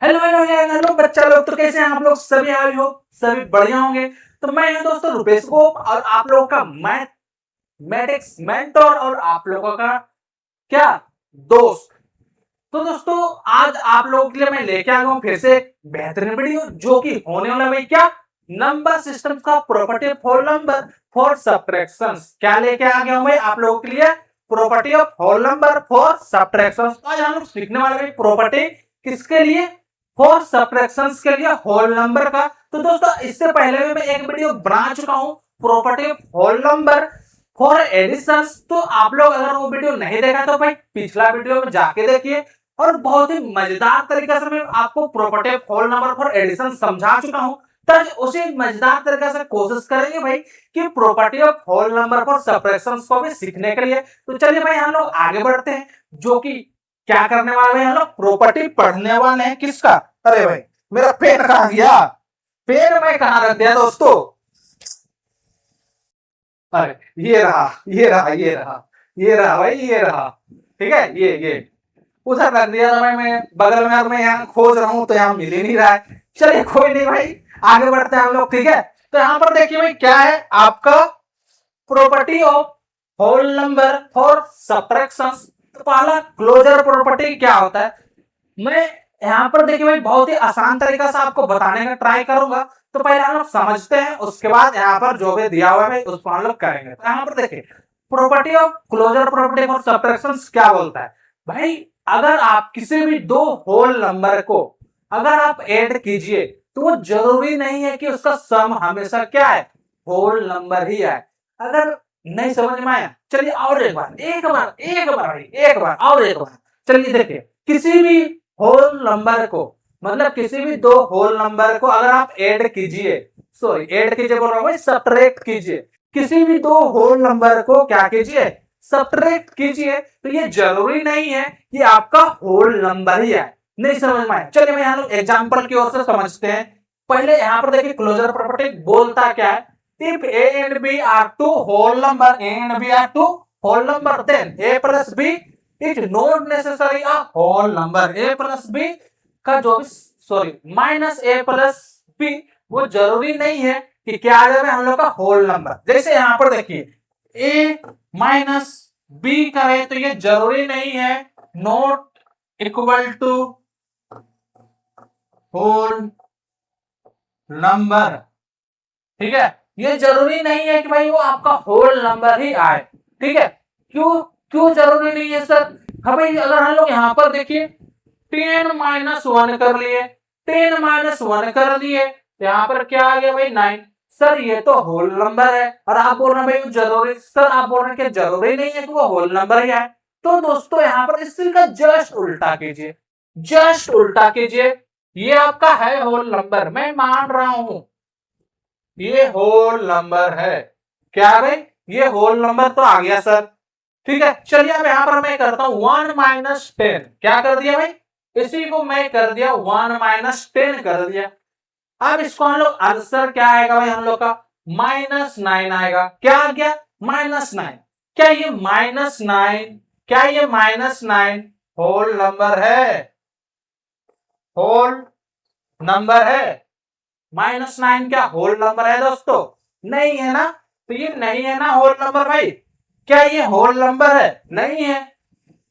Hello hello hello बच्चा लोग, तो कैसे हैं आप लोग? सभी आए हो, सभी बढ़िया होंगे। तो मैं हूं दोस्तों रुपेश को, और आप लोगों का मैथमेटिक्स मेंटर और आप लोगों का क्या दोस्त। तो दोस्तों, आज आप लोगों के लिए मैं लेके आ गया हूं फिर से एक बेहतरीन वीडियो, जो कि होने वाला है क्या, नंबर सिस्टम का property for number for subtractions. क्या लेके आ गया हूं मैं आप लोगों के लिए? Property of whole number for subtractions. आज हम लोग सीखने वाले हैं प्रॉपर्टी किसके लिए? फॉर सब्ट्रैक्शंस के लिए, होल नंबर का। तो दोस्तों, इससे पहले भी मैं एक वीडियो बना चुका हूं property of whole number for additions. तो आप लोग अगर वो वीडियो नहीं देखा तो भाई पिछला वीडियो में जाके देखिए, और बहुत ही मजेदार तरीके से मैं आपको property of whole number for addition समझा चुका हूं। तो उसी मजेदार तरीके से कोशिश करेंगे भाई कि property of whole number for subtractions को भी सीखने के लिए। तो चलिए भाई, हम लोग आगे बढ़ते हैं, जो कि क्या करने वाले हैं? हम लोग प्रॉपर्टी पढ़ने वाले हैं किसका? अरे भाई, मेरा पेन कहाँ गया? पेन मैं कहाँ रख दिया दोस्तों? अरे ये रहा, ये रहा, ये रहा, ये रहा भाई, ये रहा। ठीक है, ये उधर रख दिया था भाई, मैं बगल में, और मैं यहाँ खोज रहा हूँ तो यहाँ मिल ही नहीं रहा है। चलिए कोई नहीं भाई, आगे बढ़ते हैं हम लोग। ठीक है, तो यहाँ पर देखिए भाई, क्या है आपका property of whole number for subtractions. तो पहला क्लोजर प्रॉपर्टी क्या होता है, मैं यहाँ पर देखिए भाई बहुत ही आसान तरीका से आपको बताने का ट्राई करूंगा। तो पहले हम लोग समझते हैं, उसके बाद यहाँ पर जो भी दिया हुआ है उसको हम लोग करेंगे। तो यहाँ पर देखिए, property of closure property for subtractions क्या बोलता है भाई? अगर आप किसी भी दो होल नंबर को अगर आप ऐड कीजिए, तो वो जरूरी नहीं है कि उसका सम हमेशा क्या है, होल नंबर ही है। अगर नहीं समझ में आया, चलिए और एक बार, एक बार और एक बार। चलिए देखिए, किसी भी होल नंबर को, मतलब किसी भी दो होल नंबर को अगर आप ऐड कीजिए, सॉरी ऐड कीजिए बोल रहा हूं, सब्ट्रैक्ट कीजिए। किसी भी दो होल नंबर को क्या कीजिए, सब्ट्रैक्ट कीजिए, तो ये जरूरी नहीं है कि आपका होल नंबर ही है। नहीं समझ में आया? चलिए मैं यहाँ एग्जांपल की ओर से समझते हैं। पहले यहाँ पर देखिए, क्लोजर प्रॉपर्टी बोलता क्या है? If a and b are two whole number, a and b are two whole number, then a plus b it not necessary a whole number. A plus b का जो भी, sorry minus a plus b, वो जरूरी नहीं है कि क्या आ जाए हम लोग का होल नंबर। जैसे यहाँ पर देखिए, ए माइनस बी का है, तो ये जरूरी नहीं है not equal to whole number. ठीक है, ये जरूरी नहीं है कि भाई वो आपका होल नंबर ही आए। ठीक है, क्यों क्यों जरूरी नहीं है सर? हाँ भाई, अगर हम लोग यहाँ पर देखिए 10-1 कर लिए, 10-1 कर दिए, यहाँ पर क्या आ गया भाई 9। सर ये तो होल नंबर है, और आप बोल रहे हैं भाई वो जरूरी, सर आप बोल रहे हैं कि जरूरी नहीं है कि वो होल नंबर ही आए। तो दोस्तों यहाँ पर इस का जस्ट उल्टा कीजिए, जस्ट उल्टा कीजिए। ये आपका है होल नंबर, मैं मान रहा हूं ये होल नंबर है। क्या भाई, ये होल नंबर तो आ गया सर। ठीक है, चलिए अब यहाँ पर मैं करता हूं 1-10। क्या कर दिया भाई? इसी को मैं कर दिया 1-10 कर दिया। अब इसको हम लोग आंसर क्या आएगा भाई हम लोग का? -9 आएगा। क्या आ गया? -9। क्या ये -9, क्या ये -9 होल नंबर है? होल नंबर है? -9 क्या होल नंबर है दोस्तों? नहीं है ना? तो ये नहीं है ना होल नंबर भाई। क्या ये होल नंबर है? नहीं है।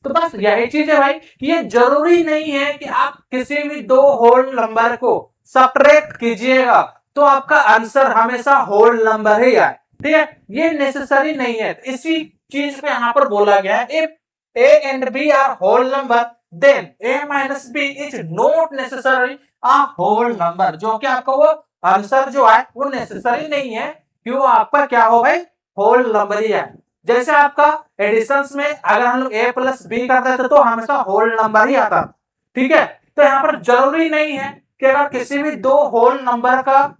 तो बस यही चीज है भाई कि ये जरूरी नहीं है कि आप किसी भी दो होल नंबर को सब्ट्रैक्ट कीजिएगा तो आपका आंसर हमेशा होल नंबर ही आए। ठीक है, ये नेसेसरी नहीं है। इसी चीज पे यहाँ पर बोला गया है, if a and b are whole number, then a minus b is not necessary a whole number. जो कि आपका वो आंसर जो है वो नेसेसरी नहीं है कि वो आपका क्या हो भाई, होल नंबर ही है। जैसे आपका एडिशंस में अगर हम लोग ए प्लस बी करते थे तो हमेशा होल नंबर ही आता। ठीक है, तो यहाँ पर जरूरी नहीं है कि अगर किसी भी दो होल नंबर का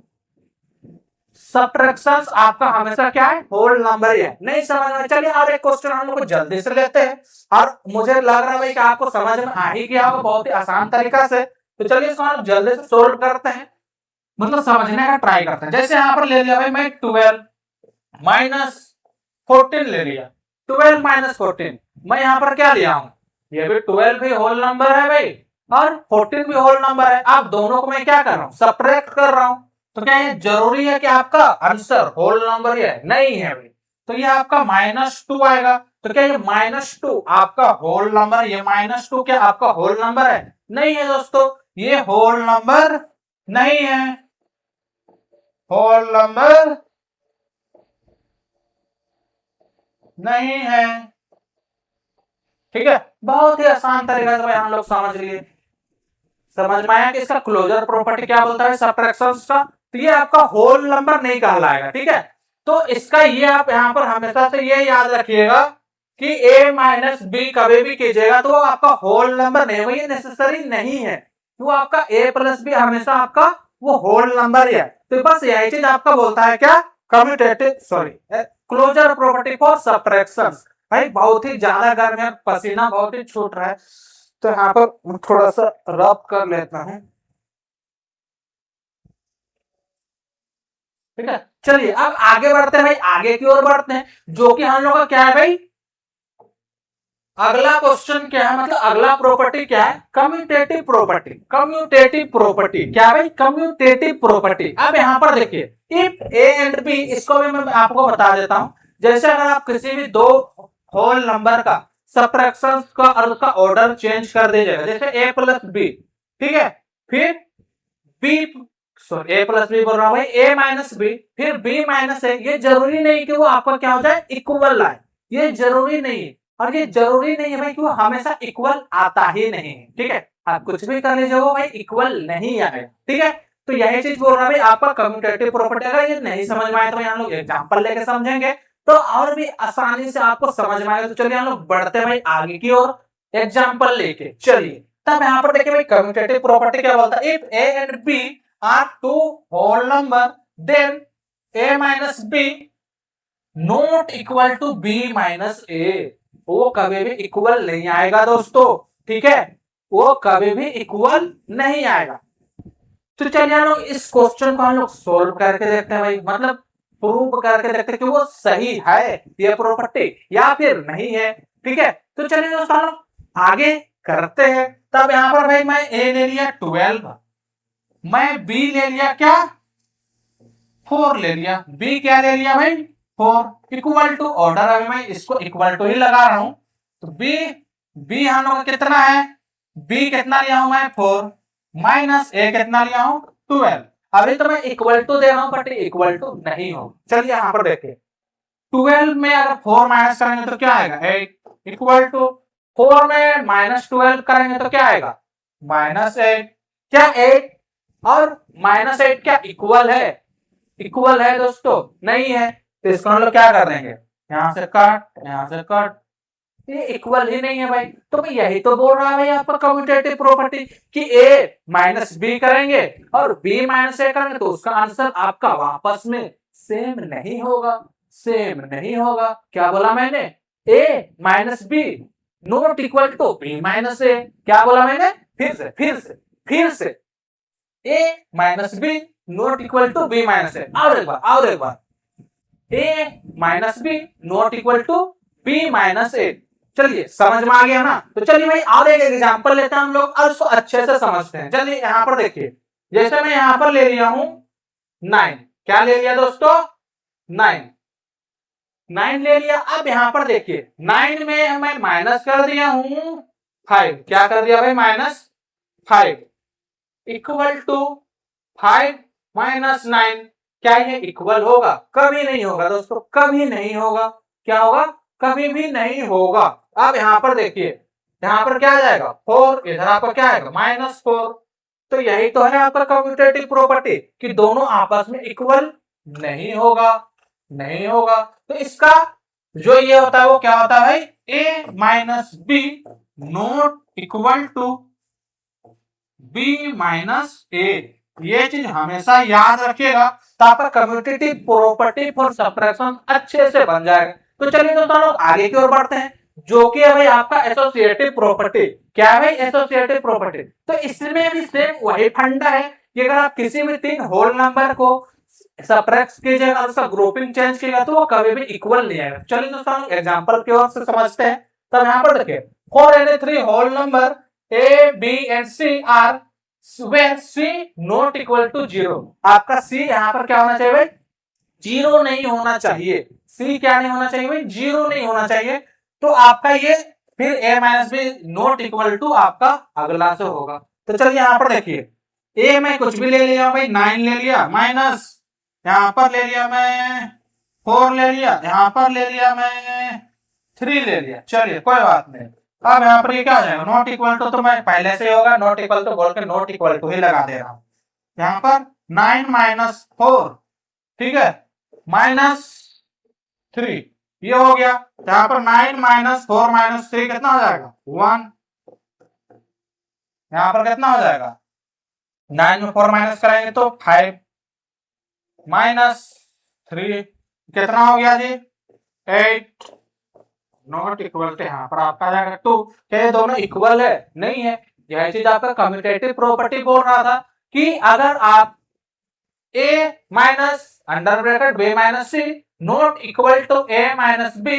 सब्ट्रैक्शंस आपका हमेशा क्या है, होल नंबर ही है। नहीं समझ में? चलिए और एक क्वेश्चन हम लोग जल्दी से लेते हैं, और मुझे लग रहा है भाई कि आपको समझ में आ ही गया होगा बहुत ही आसान तरीका से। तो चलिए इसको हम जल्दी से सोल्व करते हैं, मतलब समझने का ट्राई करते हैं। जैसे यहाँ पर ले लिया भाई मैं 12-14 ले लिया। 12-14 मैं यहाँ पर क्या लिया हूं, ये भी 12 भी होल नंबर है भाई, और 14 भी होल नंबर है। आप दोनों को मैं क्या कर रहा हूँ, सब्ट्रैक्ट कर रहा हूँ। तो क्या ये जरूरी है कि आपका आंसर होल नंबर है? नहीं है भाई। तो ये आपका -2 आएगा। तो क्या ये -2 आपका होल नंबर, ये -2 क्या आपका होल नंबर है? नहीं है दोस्तों, ये होल नंबर नहीं है, होल नंबर नहीं है। ठीक है, बहुत ही आसान तरीका से भाई हम लोग समझ लिए। समझ में आया कि इसका क्लोजर प्रॉपर्टी क्या बोलता है सब्ट्रैक्शंस का। तो ये आपका होल नंबर नहीं कहलाएगा। ठीक है, तो इसका ये आप यहाँ पर हमेशा से ये याद रखिएगा कि a माइनस बी कभी भी कीजिएगा तो वो आपका होल नंबर नहीं, वो ये नेसेसरी नहीं है। वो आपका a प्लस बी हमेशा आपका वो होल नंबर है। तो बस यही चीज आपका बोलता है क्या, commutative sorry closure property for subtractions. भाई बहुत ही ज्यादा गर्म है, पसीना बहुत ही छूट रहा है, तो यहाँ पर थोड़ा सा रब कर लेता हूं। ठीक है, चलिए अब आगे बढ़ते हैं भाई, आगे की ओर बढ़ते हैं, जो कि हम लोग का क्या है भाई, अगला क्वेश्चन क्या है, मतलब अगला प्रॉपर्टी क्या है, कम्यूटेटिव प्रॉपर्टी। कम्यूटेटिव प्रॉपर्टी क्या है भाई, कम्यूटेटिव प्रॉपर्टी। अब यहाँ पर देखिए इफ ए एंड बी, इसको भी मैं आपको बता देता हूं। जैसे अगर आप किसी भी दो होल नंबर का सब्ट्रैक्शन का और उसका ऑर्डर चेंज कर दीजिएगा, जैसे ए प्लस बी, ठीक है, फिर बी सॉरी ए प्लस बी बोल रहा हूं भाई, ए माइनस बी, फिर बी माइनस ए, ये जरूरी नहीं कि वो आपका क्या हो जाए, इक्वल आए, ये जरूरी नहीं है। और ये जरूरी नहीं है भाई कि वो हमेशा इक्वल आता ही नहीं है। ठीक है, आप कुछ भी कर लीजिए वो भाई इक्वल नहीं आएगा। ठीक है, तो यही चीज बोल रहा है भाई आपका कम्यूटेटिव प्रॉपर्टी। अगर ये नहीं समझ में आए तो हम लोग एग्जांपल लेके समझेंगे तो और भी आसानी से आपको समझ में आएगा। तो चलिए हम लोग बढ़ते हैं भाई आगे की ओर एग्जांपल लेके। चलिए तब यहाँ पर देखिए भाई कम्यूटेटिव प्रॉपर्टी क्या बोलता है, if a and b are two whole number then a minus b not equal to b minus a. वो कभी भी इक्वल नहीं आएगा दोस्तों। ठीक है, वो कभी भी इक्वल नहीं आएगा। तो चलिए हम लोग इस क्वेश्चन को हम लोग सोल्व करके देखते हैं भाई, मतलब प्रूव करके देखते हैं कि वो सही है ये प्रॉपर्टी या फिर नहीं है। ठीक है, तो चलिए दोस्तों हम लोग आगे करते हैं। तब यहां पर भाई मैं ए ले लिया 12, मैं बी ले लिया क्या 4 ले लिया, बी क्या ले लिया भाई 4, इक्वल टू ऑर्डर, अभी मैं इसको इक्वल टू ही लगा रहा हूं। तो बी बी हम लोग कितना है, बी कितना लिया हूं मैं 4, माइनस ए कितना लिया हूं 12। अभी तो मैं इक्वल टू दे रहा हूं बट इक्वल टू नहीं हो। चलिए यहां पर देखिए 12 में अगर 4 माइनस करेंगे तो क्या आएगा 8, इक्वल टू 4 में -12 करेंगे तो क्या आएगा -8। क्या 8 और -8 क्या इक्वल है, इक्वल है दोस्तों? नहीं है। तो इसको हम लोग क्या कर देंगे, यहां से कट, यहां से कट, ये इक्वल ही नहीं है भाई। तो मैं यही तो बोल रहा है भाई आपका कम्यूटेटिव प्रॉपर्टी कि a माइनस बी करेंगे और b माइनस ए करेंगे तो उसका आंसर आपका वापस में सेम नहीं होगा, सेम नहीं होगा। क्या बोला मैंने, a minus b not equal to b minus a. क्या बोला मैंने, फिर से a minus b not equal to b minus a. और एक बार a minus b not equal to b minus a. चलिए समझ में आ गया ना। तो चलिए भाई और एक एग्जांपल लेते हैं हम लोग और उसको अच्छे से समझते हैं। चलिए यहां पर देखिए, जैसे मैं यहां पर ले लिया हूं 9, क्या ले लिया दोस्तों 9 ले लिया। अब यहां पर देखिए 9 में मैं माइनस कर दिया हूं 5, क्या कर दिया भाई -5, इक्वल टू 5 माइनस 9। क्या ये इक्वल होगा, कभी नहीं होगा दोस्तों, कभी नहीं होगा। क्या होगा, कभी भी नहीं होगा। अब यहां पर देखिए, यहां पर क्या आ जाएगा 4, इधर आपका क्या आएगा -4। तो यही तो है आपका कम्यूटेटिव प्रॉपर्टी कि दोनों आपस में इक्वल नहीं होगा, नहीं होगा। तो इसका जो ये होता है वो क्या होता है भाई, a minus b not equal to b minus a. ये चीज हमेशा याद रखिएगा, तो आपका कम्यूटेटिव प्रॉपर्टी फॉर सब्ट्रैक्शन अच्छे से बन जाएगा। तो चलिए दोस्तों लोग आगे की ओर बढ़ते हैं, जो कि है भाई आपका एसोसिएटिव प्रॉपर्टी। क्या है भाई एसोसिएटिव प्रॉपर्टी, तो इसमें भी सेम वही फंडा है कि अगर आप किसी भी 3 होल नंबर को सब्ट्रैक्ट कीजिएगा और उसका ग्रुपिंग चेंज कीजिएगा तो वो कभी भी इक्वल नहीं आएगा। चलिए दोस्तों एग्जांपल की ओर से समझते हैं। तब यहां पर देखिए 4 and 3 whole number a b and c are where c not equal to zero. आपका सी यहां पर क्या होना चाहिए भाई, जीरो नहीं होना चाहिए। सी क्या नहीं होना चाहिए भाई, जीरो नहीं होना चाहिए। तो आपका ये फिर a minus b not equal to आपका अगला से होगा। तो चलिए यहां पर देखिए, ए में कुछ भी ले लिया भाई, 9 ले लिया, माइनस यहां पर ले लिया मैं 4 ले लिया, यहां पर ले लिया मैं 3 ले लिया। चलिए कोई बात नहीं। अब यहाँ पर ये क्या हो जाएगा, नॉट इक्वल टू तो मैं पहले से होगा, नॉट इक्वल टू बोल के नॉट इक्वल टू ही लगा दे रहा हूं। यहाँ पर 9 माइनस 4, ठीक है, माइनस 3, ये हो गया। यहाँ पर 9 माइनस 4 माइनस 3 कितना हो जाएगा, 1। यहाँ पर कितना हो जाएगा, 9 में 4 माइनस कराएंगे तो 5 माइनस 3 कितना हो गया जी, 8। नॉट इक्वल टू यहाँ पर आपका आ जाएगा 2। क्या ये दोनों इक्वल है, नहीं है। यह चीज आपका कम्यूटेटिव प्रॉपर्टी बोल रहा था कि अगर आप a minus under bracket b minus c not equal to a minus b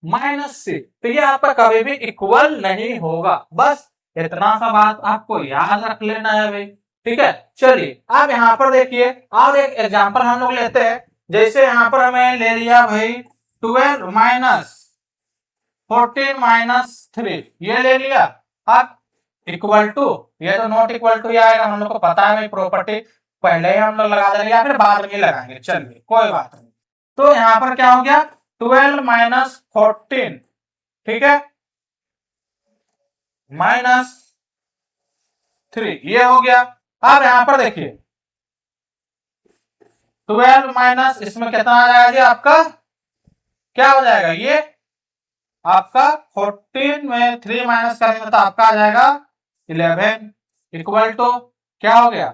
minus c, तो ये आपका कभी भी इक्वल नहीं होगा। बस इतना सा बात आपको याद रख लेना है भाई, ठीक है। चलिए अब यहाँ पर देखिए और एक एग्जांपल हम लोग लेते हैं। जैसे यहाँ पर हमें ले लिया भाई 12 माइनस 14 माइनस 3, ये ले लिया। अब इक्वल टू, ये तो नॉट इक्वल टू आएगा, हम लोग को पता है भाई प्रॉपर्टी, पहले ही हम लोग लगा देंगे या फिर बाद में लगाएंगे, चलिए कोई बात नहीं। तो यहाँ पर क्या हो गया, 12 माइनस 14, ठीक है, माइनस 3, ये हो गया। अब यहाँ पर देखिए 12 माइनस इसमें कितना आ जाएगा जी आपका, क्या हो जाएगा, ये आपका 14 में 3 माइनस करेंगे तो आपका आ जाएगा 11 इक्वल टू क्या हो गया,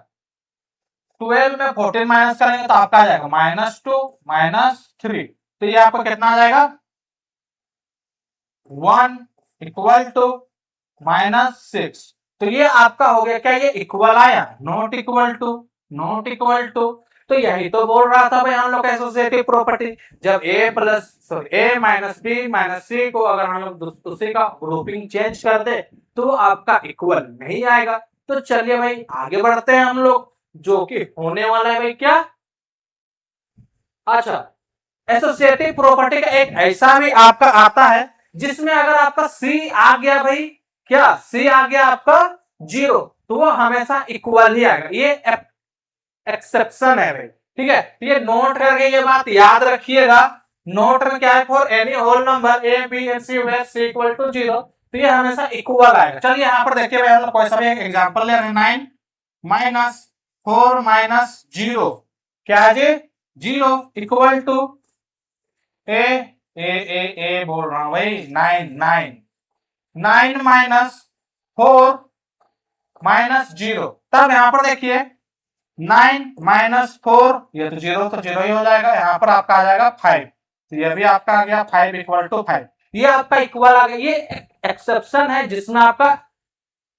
12 में 14 माइनस करेंगे तो आपका आ जाएगा -2 -3, तो ये आपको कितना आ जाएगा 1 इक्वल टू -6। तो ये आपका हो गया क्या, ये इक्वल आया, not equal to, not equal to. तो यही तो बोल रहा था भाई हम लोग एसोसिएटिव प्रॉपर्टी, जब a minus b minus c को अगर हम लोग उसी का ग्रुपिंग चेंज कर दे तो आपका इक्वल नहीं आएगा। तो चलिए भाई आगे बढ़ते हैं हम लोग, जो कि होने वाला है भाई क्या, अच्छा एसोसिएटिव प्रॉपर्टी का एक ऐसा भी आपका आता है जिसमें अगर आपका सी आ गया भाई, क्या सी आ गया आपका 0, तो वो हमेशा इक्वल ही आएगा, ये एक्सेप्शन है भाई, ठीक है। ये नोट करके ये बात याद रखिएगा, नोट में क्या है, for any whole number a b and c where c equal to 0, तो ये हमेशा इक्वल आएगा। चलिए यहाँ पर देखिए भाई हम लोग कोई सा भी एक एग्जांपल ले रहे हैं, 9 माइनस 4 माइनस 0, क्या है जी 0 इक्वल टू ए ए ए ए बोल रहा हूं भाई 9 माइनस 4 माइनस 0। तब यहाँ पर देखिए 9 माइनस 4, ये तो 0 ही हो जाएगा, यहाँ पर आपका आ जाएगा 5, तो ये भी आपका आ गया 5 इक्वल टू 5, ये आपका इक्वल आ गया। ये एक्सेप्शन है जिसमें आपका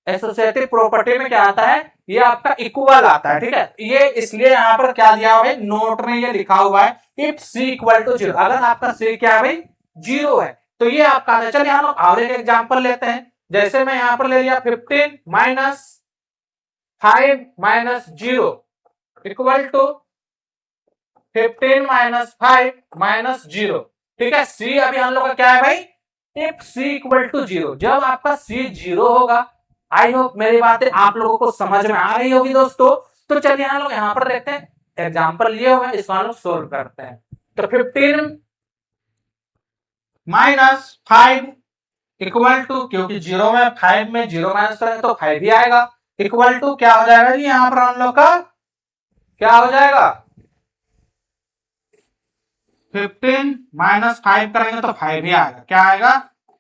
एसोसिएटिव प्रॉपर्टी में क्या आता है, ये आपका इक्वल आता है, ठीक है। ये इसलिए यहाँ पर क्या दिया हुआ है, नोट में ये लिखा हुआ है इफ सी इक्वल टू 0, अगर आपका सी क्या है भाई 0 है तो ये आपका आता है। चलिए हम लोग और एक एग्जांपल लेते हैं। जैसे मैं यहाँ पर ले लिया 15 minus 5 minus 0 equal to 15 minus 5 minus 0, ठीक है। सी अभी हम लोग का क्या है भाई, इफ सी इक्वल टू 0, जब आपका सी 0 होगा। आई होप मेरी बातें आप लोगों को समझ में आ रही होगी दोस्तों। तो चलिए हम लोग यहाँ पर देखते हैं एग्जांपल लिए हुए, इसको हम लोग सोल्व करते हैं। तो 15 माइनस 5 इक्वल टू, क्योंकि 0 में 5 में 0 माइनस करें तो 5 ही आएगा, इक्वल टू क्या हो जाएगा जी, यहाँ पर हम लोग का क्या हो जाएगा, 15 माइनस 5 करेंगे तो 5 ही आएगा, क्या आएगा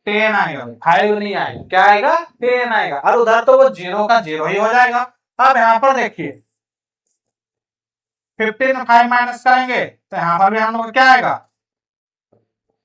10 आएगा, 5 नहीं आएगा, क्या आएगा 10 आएगा, और उधर तो वो 0 का 0 ही हो जाएगा। अब यहाँ पर देखिए 15 में 5 माइनस करेंगे तो यहाँ पर भी हम लोग क्या आएगा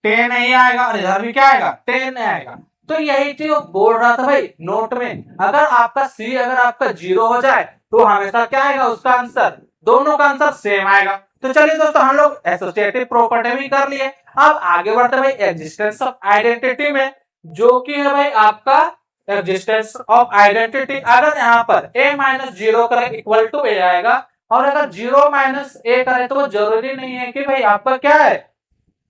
10 नहीं आएगा, और इधर भी क्या आएगा 10 आएगा। तो यही चीज बोल रहा था भाई नोट में, अगर आपका सी अगर आपका 0 हो जाए तो हमेशा क्या आएगा उसका आंसर, दोनों का आंसर सेम आएगा। तो चलिए दोस्तों हम लोग एसोसिएटिव प्रॉपर्टी भी कर लिए। अब आगे बढ़ते भाई एग्जिस्टेंस ऑफ आइडेंटिटी में, जो कि है भाई आपका एग्जिस्टेंस ऑफ आइडेंटिटी, अगर यहाँ पर a माइनस जीरो करे इक्वल टू a आएगा, और अगर जीरो माइनस a करे तो वो जरूरी नहीं है कि भाई आपका क्या है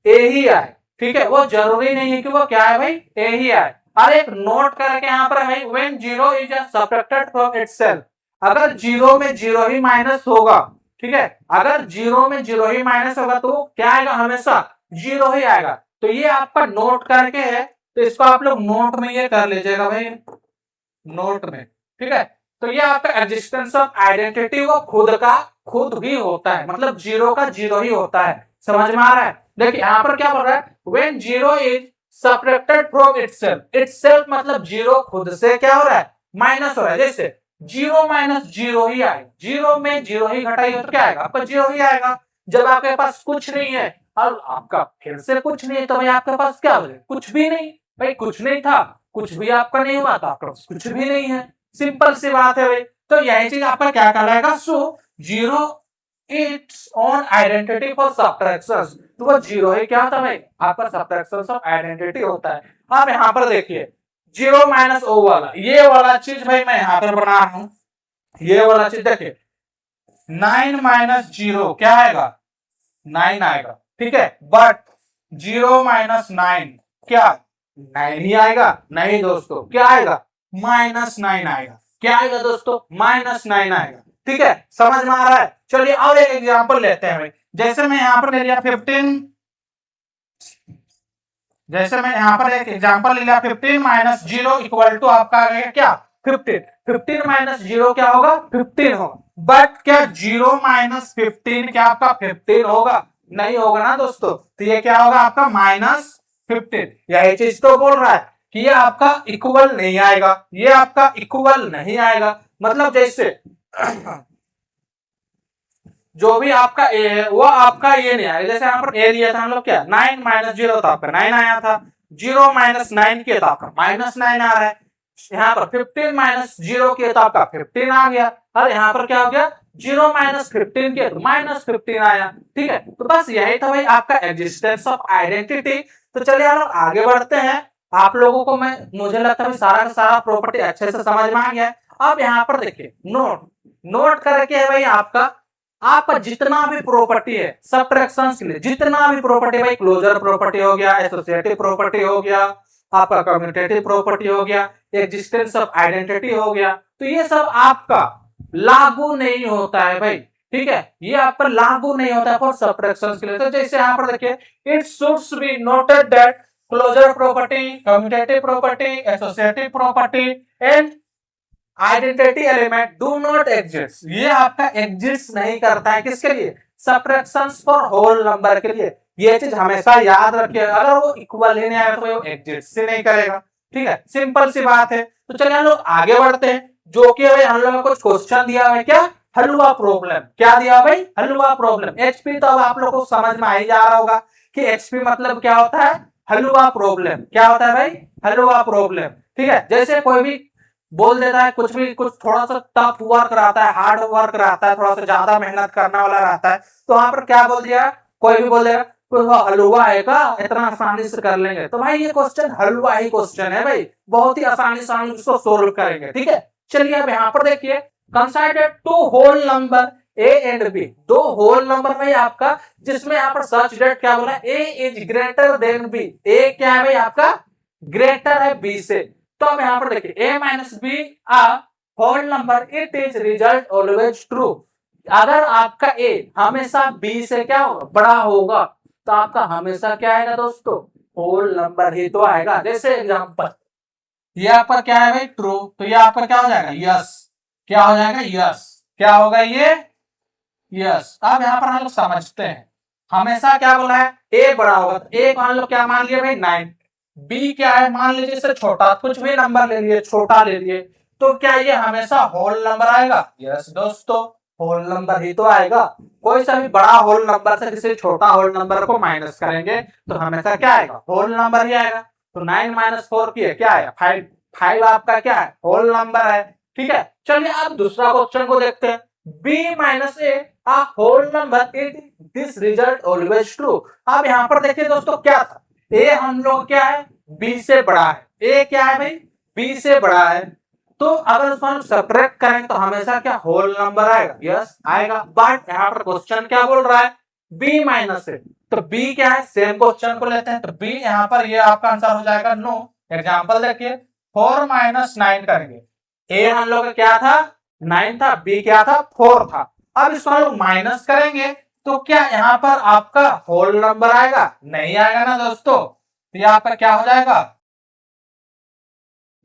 a ही आए, ठीक है, वो जरूरी नहीं है कि वो क्या है भाई a ही आए। और एक नोट करके यहाँ पर भाई when zero is subtracted from itself, अगर जीरो में जीरो ही माइनस होगा, ठीक है, अगर जीरो में जीरो ही माइनस होगा तो क्या आएगा, हमेशा जीरो ही आएगा। तो ये आपका नोट करके है, तो इसको आप लोग नोट में ये कर लीजिएगा भाई, नोट में, ठीक है। तो ये आपका एग्जिस्टेंस ऑफ आइडेंटिटी वो खुद का खुद ही होता है, मतलब जीरो का जीरो ही होता है, समझ में आ रहा है। देखिए यहाँ पर क्या बोल रहा है, when zero is subtracted from itself, itself मतलब जीरो खुद से क्या हो रहा है, माइनस हो रहा है। जैसे जीरो माइनस जीरो ही आएगा, जीरो में जीरो ही घटाइए तो क्या आएगा, आपका जीरो ही आएगा। जब आपके पास कुछ नहीं है और आपका फिर से कुछ नहीं है, तो भाई आपके पास क्या हो, कुछ भी नहीं, भाई कुछ नहीं था, कुछ भी आपका नहीं हुआ, तो आपका कुछ भी नहीं है, सिंपल सी बात है भाई। तो यही चीज आपका क्या कहलाएगा, so zero its own identity for subtractions, तो वो जीरो ही क्या होता है भाई, आपका सबट्रैक्शंस ऑफ आइडेंटिटी होता है। अब यहाँ पर देखिए जीरो माइनस ओ वाला, ये वाला चीज भाई मैं यहाँ पर बना रहा हूं, ये वाला चीज देखिए 9 माइनस जीरो क्या आएगा, 9 आएगा, ठीक है, बट जीरो माइनस 9 क्या 9 ही आएगा, नहीं दोस्तों, क्या आएगा, -9 आएगा, क्या आएगा दोस्तों, -9 आएगा, ठीक है, समझ में आ रहा है। चलिए और एक एग्जांपल लेते हैं भाई, जैसे मैं यहाँ पर ले लिया 15, जैसे मैं यहाँ पर एक एग्जांपल ले लिया 15 माइनस जीरो इक्वल टू आपका आ गया क्या 15, 15 माइनस जीरो क्या होगा 15 होगा, बट क्या जीरो माइनस 15 क्या आपका 15 होगा, नहीं होगा ना दोस्तों, तो ये क्या होगा आपका -15, यही चीज तो बोल रहा है कि ये आपका इक्वल नहीं आएगा, ये आपका इक्वल नहीं आएगा, मतलब जैसे जो भी आपका ए है वो आपका ये नहीं आएगा। जैसे यहाँ पर ए दिया था हम लोग क्या 9 माइनस जीरो तो आपका 9 आया था, जीरो माइनस 9 किया तो आपका -9 आ रहा है, यहाँ पर 15 माइनस जीरो किया तो आपका 15 आ गया, और यहाँ पर क्या हो गया जीरो माइनस 15 किया तो -15 आया, ठीक है। तो बस यही था भाई आपका एग्जिस्टेंस ऑफ आइडेंटिटी। तो चलिए हम आगे बढ़ते हैं, आप लोगों को मैं मुझे लगता है सारा का सारा प्रॉपर्टी अच्छे से समझ में आ गया है। अब यहाँ पर देखिए नोट, नोट करके है भाई आपका जितना भी प्रॉपर्टी है सबट्रैक्शंस के लिए, जितना भी प्रॉपर्टी भाई, क्लोजर प्रॉपर्टी हो गया, एसोसिएटिव प्रॉपर्टी हो गया, आपका कम्यूटेटिव प्रॉपर्टी हो गया, एग्जिस्टेंस ऑफ आइडेंटिटी हो गया, तो ये सब आपका लागू नहीं होता है भाई, ठीक है, ये आप पर लागू नहीं होता है फॉर सबट्रैक्शंस के लिए। तो जैसे यहाँ पर देखिए it should be noted that closure property, commutative property, associative property and identity element do not exist, ये आपका एग्जिस्ट नहीं करता है, किसके लिए, सबट्रैक्शंस फॉर होल नंबर के लिए। ये चीज हमेशा याद रखिए, अगर वो इक्वल ही नहीं आएगा तो वो एग्जिस्ट ही नहीं करेगा, ठीक है, सिंपल सी बात है। तो चलिए हम लोग आगे बढ़ते हैं, जो कि भाई हम लोगों को कुछ क्वेश्चन दिया है, क्या हलवा प्रॉब्लम, क्या दिया भाई हलवा प्रॉब्लम। एचपी तो अब आप लोगों को समझ में आ ही जा रहा होगा कि एचपी मतलब क्या होता है, हलवा प्रॉब्लम, क्या होता है भाई हलवा प्रॉब्लम, ठीक है। जैसे कोई भी बोल देता है कुछ भी, कुछ थोड़ा सा टफ वर्क रहता है, हार्ड वर्क रहता है, थोड़ा सा ज्यादा मेहनत करने वाला रहता है, तो वहां पर क्या बोल दिया, कोई भी बोल देगा हलवा है का इतना आसानी से कर लेंगे, तो भाई ये क्वेश्चन हलवा ही क्वेश्चन है भाई, बहुत ही आसानी से हम इसको सोल्व करेंगे, ठीक है। चलिए अब यहाँ पर देखिए consider two whole number a and b, दो होल नंबर भाई आपका, जिसमें यहाँ पर सच डेट क्या बोला, a is greater than b, a क्या है भाई आपका ग्रेटर है बी से। तो अब यहाँ पर देखिए a minus b are whole number, it is result always true, अगर आपका a हमेशा b से क्या होगा बड़ा होगा, तो आपका हमेशा क्या आएगा दोस्तों, होल नंबर ही तो आएगा। जैसे एग्जांपल ये आपका क्या है भाई ट्रू, तो ये आपका क्या हो जाएगा यस, क्या हो जाएगा यस, क्या होगा ये यस। अब यहाँ पर हम लोग समझते हैं, हमेशा क्या बोला है a बड़ा होगा, तो a को हम लोग क्या मान लिया भाई 9, बी क्या है मान लीजिए इससे छोटा, कुछ भी नंबर ले लिए छोटा ले लिए, तो क्या ये हमेशा होल नंबर आएगा, यस दोस्तों होल नंबर ही तो आएगा। कोई सा भी बड़ा होल नंबर से किसी छोटा होल नंबर को माइनस करेंगे तो हमेशा क्या आएगा होल नंबर ही आएगा। तो 9 माइनस 4 की है क्या है 5, 5 आपका क्या है होल नंबर है, ठीक है। चलिए अब दूसरा क्वेश्चन को देखते हैं, b minus a are whole number, it this result always true. अब यहाँ पर देखिए दोस्तों क्या था, ए हम लोग क्या है बी से बड़ा है, ए क्या है भाई बी से बड़ा है, तो अगर उसको हम सब्ट्रैक्ट करेंगे तो हमेशा क्या होल नंबर आएगा? यस आएगा। बट यहाँ पर क्वेश्चन क्या बोल रहा है? बी माइनस ए, तो बी क्या है? सेम क्वेश्चन को लेते हैं, तो बी यहाँ पर ये आपका आंसर हो जाएगा नो। एग्जाम्पल देखिए, 4 माइनस 9 करेंगे, ए हम लोग का क्या था? 9 था, बी क्या था? 4 था। अब इसको हम लोग माइनस करेंगे तो क्या यहाँ पर आपका होल नंबर आएगा? नहीं आएगा ना दोस्तों। तो ये आपका क्या हो जाएगा?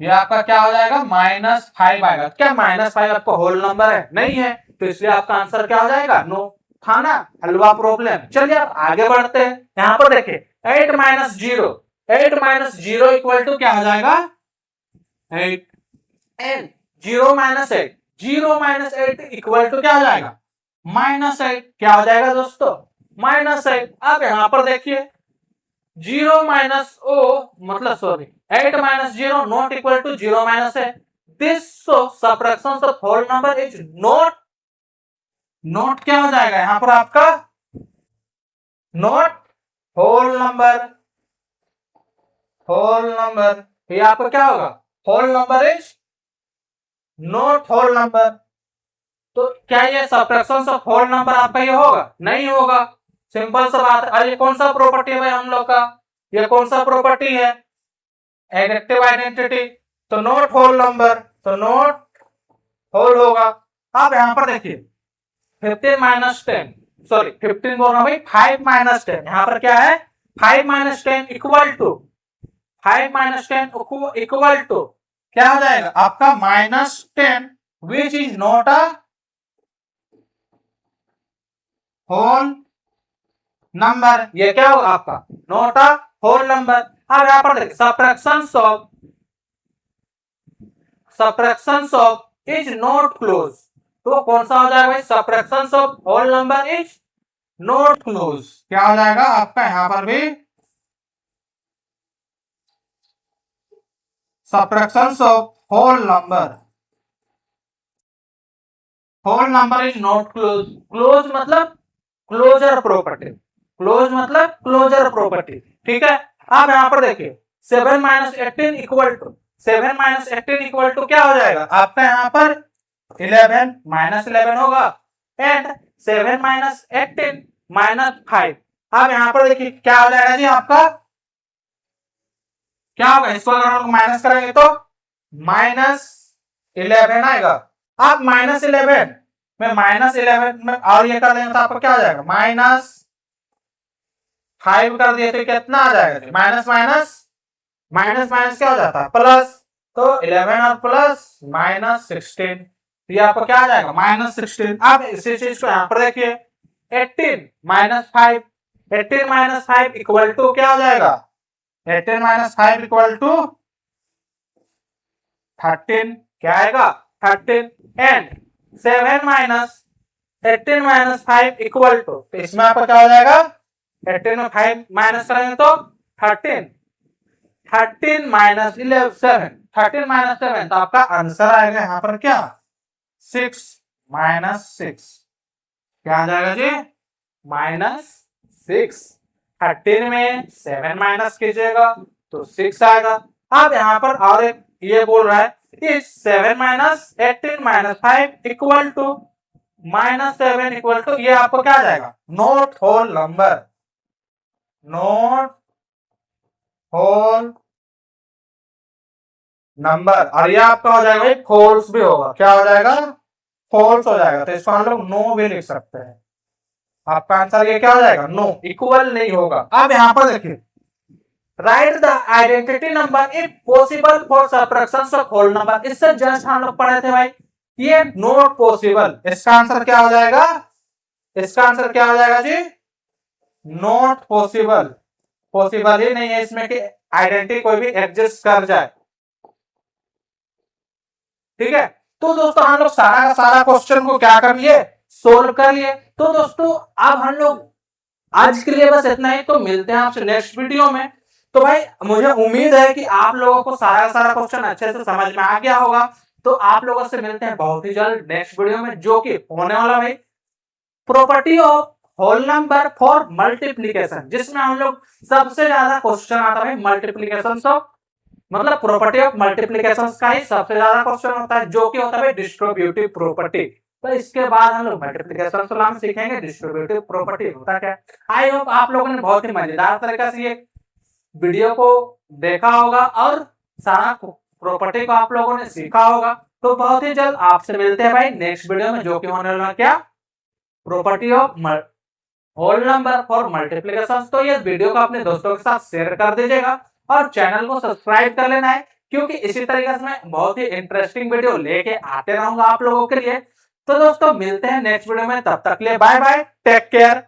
ये आपका क्या हो जाएगा? -5 आएगा। क्या -5 आपका होल नंबर है? नहीं है, तो इसलिए आपका आंसर क्या हो जाएगा? नो। था ना हलवा प्रॉब्लम। चलिए अब आगे बढ़ते हैं। यहाँ पर देखिए 8 माइनस 0, 8 माइनस 0 इक्वल टू क्या हो जाएगा? 8 and 0 minus 8, 0 minus 8 equal to क्या हो जाएगा? -8। क्या हो जाएगा दोस्तों? -8। अब यहाँ पर देखिए 0 माइनस ओ मतलब sorry 8 minus 0 not equal to 0 minus है। This subtraction of whole number is not, not क्या हो जाएगा यहाँ पर आपका? Not whole number, whole number. ये आपका क्या होगा? Whole number is not whole number. तो क्या ये सबट्रैक्शन ऑफ होल नंबर आपका ये होगा? नहीं होगा। सिंपल सा बात है। अरे ये कौन सा प्रॉपर्टी है भाई हम लोग का? ये कौन सा प्रॉपर्टी है? Additive identity. तो नॉट होल नंबर, तो नॉट होल होगा। अब यहां पर देखिए 15 माइनस 10, सॉरी 15 बोल रहा हूं भाई, 5 माइनस 10। यहां पर क्या है? 5 minus 10 equal to, 5 minus 10 equal to क्या हो जाएगा आपका? -10 which is not a whole number. ये क्या होगा आपका? Not a whole number. अब यहां पर देखिए subtractions of is not close, तो कौन सा हो जाएगा भाई? subtractions of whole number is not close। क्या हो जाएगा आपका यहां पर भी? subtractions of whole number, whole number is not close। close मतलब क्लोजर प्रॉपर्टी, क्लोज मतलब क्लोजर प्रॉपर्टी। ठीक है। अब यहां पर देखिए 7 minus 18 equal to, 7 minus 18 equal to क्या हो जाएगा आपका? यहां पर 11 माइनस 11 होगा एंड 7 माइनस 18 -5। अब यहां पर देखिए क्या हो जाएगा जी आपका? क्या होगा? इसको अगर हम माइनस करेंगे तो -11 आएगा। अब -11 में -11 में और ये कर देंगे तो आपको क्या हो जाएगा? -5 कर दिए तो कितना आ जाएगा? माइनस माइनस माइनस माइनस क्या हो जाता है? प्लस। तो 11 और प्लस -16, ये आपको क्या आ जाएगा? -16। अब इसी चीज को यहाँ पर देखिए 18 माइनस 5, 18 माइनस 5 इक्वल टू क्या हो जाएगा? 18 माइनस 5 इक्वल टू 13। क्या आएगा? 13 and 7 minus 18 minus 5 equal to, तो इसमें आपका क्या हो जाएगा? 18 में 5 माइनस करेंगे तो 13, 13 माइनस 7, 13 माइनस 7, तो आपका आंसर आएगा यहाँ पर क्या? 6 माइनस 6। क्या आ जाएगा जी? -6। 13 में 7 माइनस कीजिएगा तो 6 आएगा। अब यहाँ पर और एक ये बोल रहा है 7 minus 18 minus 5 equal to -7 equal to, ये आपको क्या आ जाएगा? Not whole number, not whole number. और ये आपका हो जाएगा फॉल्स भी होगा। क्या हो जाएगा? फॉल्स हो जाएगा। तो इसको हम लोग नो भी लिख सकते हैं। आपका आंसर ये क्या हो जाएगा? नो, इक्वल नहीं होगा। अब यहां पर देखिए write the identity number if possible for subtraction of whole number. इससे जस्ट हम लोग पढ़े थे भाई, ये नॉट पॉसिबल। इसका आंसर क्या हो जाएगा? इसका आंसर क्या हो जाएगा जी? Not possible. पॉसिबल ही नहीं है इसमें कि आइडेंटिटी कोई भी एग्जिस्ट कर जाए। ठीक है। तो दोस्तों हम लोग सारा का सारा क्वेश्चन को क्या कर लिए? सोल्व कर लिए। तो दोस्तों अब हम लोग आज के लिए बस इतना ही। तो मिलते हैं आपसे नेक्स्ट वीडियो में। तो भाई मुझे उम्मीद है कि आप लोगों को सारा का सारा क्वेश्चन अच्छे से समझ में आ गया होगा। तो आप लोगों से मिलते हैं बहुत ही जल्द नेक्स्ट वीडियो में, जो कि होने वाला भाई property of whole number for multiplication, जिसमें हम लोग सबसे ज्यादा क्वेश्चन आता है मल्टीप्लीकेशन ऑफ मतलब प्रॉपर्टी ऑफ मल्टीप्लिकेशन का ही सबसे ज्यादा क्वेश्चन होता है, जो कि होता है डिस्ट्रीब्यूटिव प्रॉपर्टी। तो इसके बाद हम लोग मल्टीप्लिकेशन से हम सीखेंगे डिस्ट्रीब्यूटिव प्रॉपर्टी होता क्या। आई होप आप लोगों ने बहुत ही मजेदार तरीके से ये वीडियो को देखा होगा और सारा प्रॉपर्टी को आप लोगों ने सीखा होगा। तो बहुत ही जल्द आपसे मिलते हैं भाई नेक्स्ट वीडियो में, जो कि होने वाला क्या, property of whole number for multiplication. तो ये वीडियो को अपने दोस्तों के साथ शेयर कर दीजिएगा और चैनल को सब्सक्राइब कर लेना है, क्योंकि इसी तरीके से मैं बहुत ही इंटरेस्टिंग वीडियो लेके आते रहूंगा आप लोगों के लिए। तो दोस्तों मिलते हैं नेक्स्ट वीडियो में, तब तक के लिए बाय बाय, टेक केयर।